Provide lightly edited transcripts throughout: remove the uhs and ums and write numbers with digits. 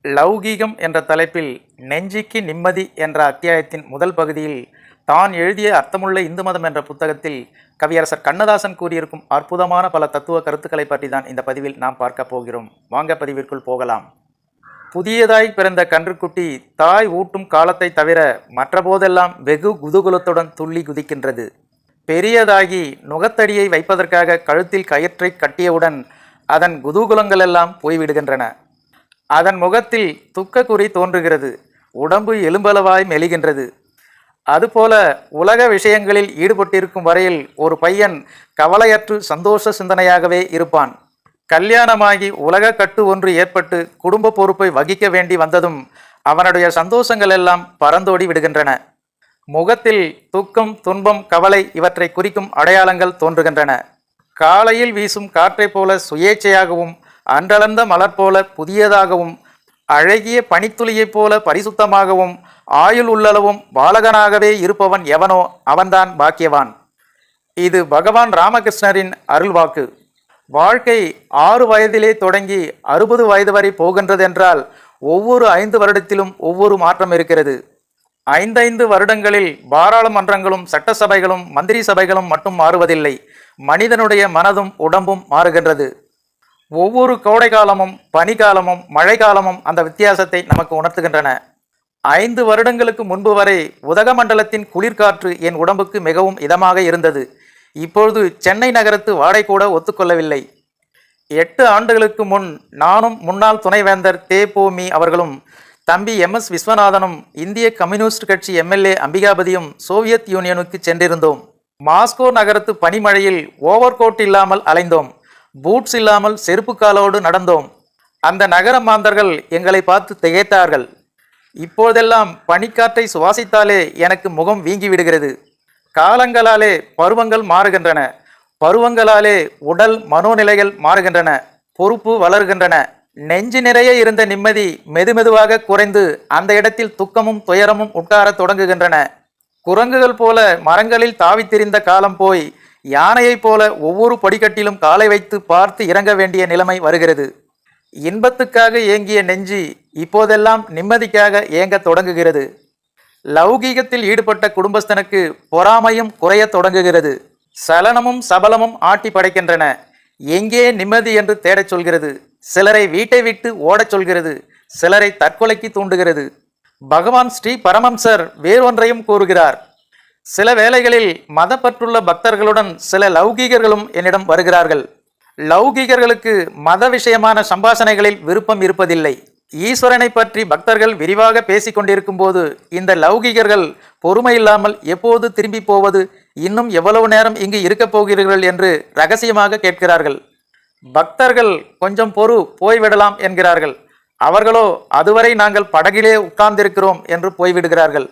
லௌகீகம் என்ற தலைப்பில் நெஞ்சுக்கு நிம்மதி என்ற அத்தியாயத்தின் முதல் பகுதியில் தான் எழுதிய அர்த்தமுள்ள இந்து மதம் என்ற புத்தகத்தில் கவியரசர் கண்ணதாசன் கூறியிருக்கும் அற்புதமான பல தத்துவ கருத்துக்களை பற்றி தான் இந்த பதிவில் நாம் பார்க்க போகிறோம். வாங்க பதிவிற்குள் போகலாம். புதியதாய் பிறந்த கன்றுக்குட்டி தாய் ஊட்டும் காலத்தை தவிர மற்ற போதெல்லாம் வெகு குதூகலத்துடன் துள்ளி குதிக்கின்றது. பெரியதாகி நுகத்தடியை வைப்பதற்காக கழுத்தில் கயிற்றை கட்டியவுடன் அதன் குதூகலங்களெல்லாம் போய்விடுகின்றன. அதன் முகத்தில் துக்க குறி தோன்றுகிறது. உடம்பு எலும்பளவாய் மெலிகின்றது. அதுபோல உலக விஷயங்களில் ஈடுபட்டிருக்கும் வரையில் ஒரு பையன் கவலையற்று சந்தோஷ சிந்தனையாகவே இருப்பான். கல்யாணமாகி உலக கட்டு ஒன்று ஏற்பட்டு குடும்ப பொறுப்பை வகிக்க வேண்டி வந்ததும் அவனுடைய சந்தோஷங்கள் எல்லாம் பறந்தோடி விடுகின்றன. முகத்தில் துக்கம், துன்பம், கவலை இவற்றை குறிக்கும் அடையாளங்கள் தோன்றுகின்றன. காலையில் வீசும் காற்றைப் போல சுயேச்சையாகவும், அன்றளர்ந்த மலர் போல புதியதாகவும், அழகிய பனித்துளியைப் போல பரிசுத்தமாகவும், ஆயுள் உள்ளளவும் பாலகனாகவே இருப்பவன் எவனோ அவன்தான் பாக்கியவான். இது பகவான் ராமகிருஷ்ணரின் அருள்வாக்கு. வாழ்க்கை 6 வயதிலே தொடங்கி 60 வயது வரை போகின்றதென்றால் ஒவ்வொரு 5 வருடத்திலும் ஒவ்வொரு மாற்றம் இருக்கிறது. 5 வருடங்களில் பாராளுமன்றங்களும் சட்டசபைகளும் மந்திரி சபைகளும் மட்டும் மாறுவதில்லை, மனிதனுடைய மனதும் உடம்பும் மாறுகின்றது. ஒவ்வொரு கோடை காலமும் பனிக்காலமும் மழை காலமும் அந்த வித்தியாசத்தை நமக்கு உணர்த்துகின்றன. 5 வருடங்களுக்கு முன்பு வரை உதகமண்டலத்தின் குளிர்காற்று என் உடம்புக்கு மிகவும் இதமாக இருந்தது. இப்பொழுது சென்னை நகரத்து வாடை கூட ஒத்துக்கொள்ளவில்லை. 8 ஆண்டுகளுக்கு முன் நானும் முன்னாள் துணைவேந்தர் தே.பொ.மீ. அவர்களும், தம்பி MS விஸ்வநாதனும், இந்திய கம்யூனிஸ்ட் கட்சி MLA அம்பிகாபதியும் சோவியத் யூனியனுக்கு சென்றிருந்தோம். மாஸ்கோ நகரத்து பனிமழையில் ஓவர்கோட் இல்லாமல் அலைந்தோம். பூட்ஸ் இல்லாமல் செருப்பு காலோடு நடந்தோம். அந்த நகர மாந்தர்கள் எங்களை பார்த்து திகைத்தார்கள். இப்போதெல்லாம் பனிக்காற்றை சுவாசித்தாலே எனக்கு முகம் வீங்கி விடுகிறது. காலங்களாலே பருவங்கள் மாறுகின்றன. பருவங்களாலே உடல் மனோநிலைகள் மாறுகின்றன. பொறுப்பு வளர்கின்றன. நெஞ்சு நிறைய இருந்த நிம்மதி மெதுமெதுவாக குறைந்து அந்த இடத்தில் துக்கமும் துயரமும் உட்கார தொடங்குகின்றன. குரங்குகள் போல மரங்களில் தாவித்திரிந்த காலம் போய் யானையைப் போல ஒவ்வொரு படிக்கட்டிலும் காலை வைத்து பார்த்து இறங்க வேண்டிய நிலைமை வருகிறது. இன்பத்துக்காக ஏங்கிய நெஞ்சு இப்போதெல்லாம் நிம்மதிக்காக ஏங்க தொடங்குகிறது. லௌகீகத்தில் ஈடுபட்ட குடும்பஸ்தனுக்கு பொறாமையும் குறைய தொடங்குகிறது. சலனமும் சபலமும் ஆட்டி படைக்கின்றன. எங்கே நிம்மதி என்று தேடச் சொல்கிறது. சிலரை வீட்டை விட்டு ஓடச் சொல்கிறது. சிலரை தற்கொலைக்கு தூண்டுகிறது. பகவான் ஸ்ரீ பரமம்சர் வேறொன்றையும் கூறுகிறார். சில வேளைகளில் மதப்பற்றுள்ள பக்தர்களுடன் சில லௌகீகர்களும் என்னிடம் வருகிறார்கள். லௌகீகர்களுக்கு மத விஷயமான சம்பாஷணைகளில் விருப்பம் இருப்பதில்லை. ஈஸ்வரனை பற்றி பக்தர்கள் விரிவாக பேசி கொண்டிருக்கும் போது இந்த லௌகீகர்கள் பொறுமையில்லாமல் எப்போது திரும்பி போவது, இன்னும் எவ்வளவு நேரம் இங்கு இருக்கப் போகிறீர்கள் என்று ரகசியமாக கேட்கிறார்கள். பக்தர்கள் கொஞ்சம் பொறு, போய்விடலாம் என்கிறார்கள். அவர்களோ அதுவரை நாங்கள் படகிலே உட்கார்ந்திருக்கிறோம் என்று போய்விடுகிறார்கள்.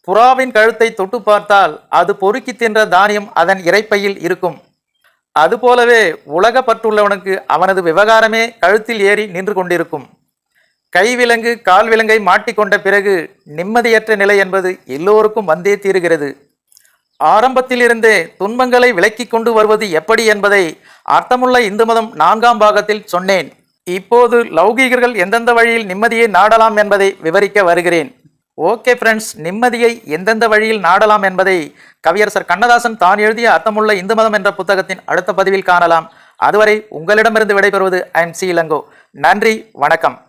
புறாவின் கழுத்தை தொட்டு பார்த்தால் அது பொறுக்கி தின்ற தானியம் அதன் இறைப்பையில் இருக்கும். அதுபோலவே உலக பற்றுள்ளவனுக்கு அவனது விவகாரமே கழுத்தில் ஏறி நின்று கொண்டிருக்கும். கைவிலங்கு கால் விலங்கை மாட்டிக்கொண்ட பிறகு நிம்மதியற்ற நிலை என்பது எல்லோருக்கும் வந்தே தீருகிறது. ஆரம்பத்திலிருந்தே துன்பங்களை விலக்கி கொண்டு வருவது எப்படி என்பதை அர்த்தமுள்ள இந்து மதம் 4ஆம் பாகத்தில் சொன்னேன். இப்போது லௌகீகர்கள் எந்தெந்த வழியில் நிம்மதியை நாடலாம் என்பதை விவரிக்க வருகிறேன். ஓகே ஃப்ரெண்ட்ஸ், நிம்மதியை எந்தெந்த வழியில் நாடலாம் என்பதை கவியரசர் கண்ணதாசன் தான் எழுதிய அர்த்தமுள்ள இந்து மதம் என்ற புத்தகத்தின் அடுத்த பதிவில் காணலாம். அதுவரை உங்களிடமிருந்து விடைபெறுவது ஐ எம் சி இளங்கோ. நன்றி, வணக்கம்.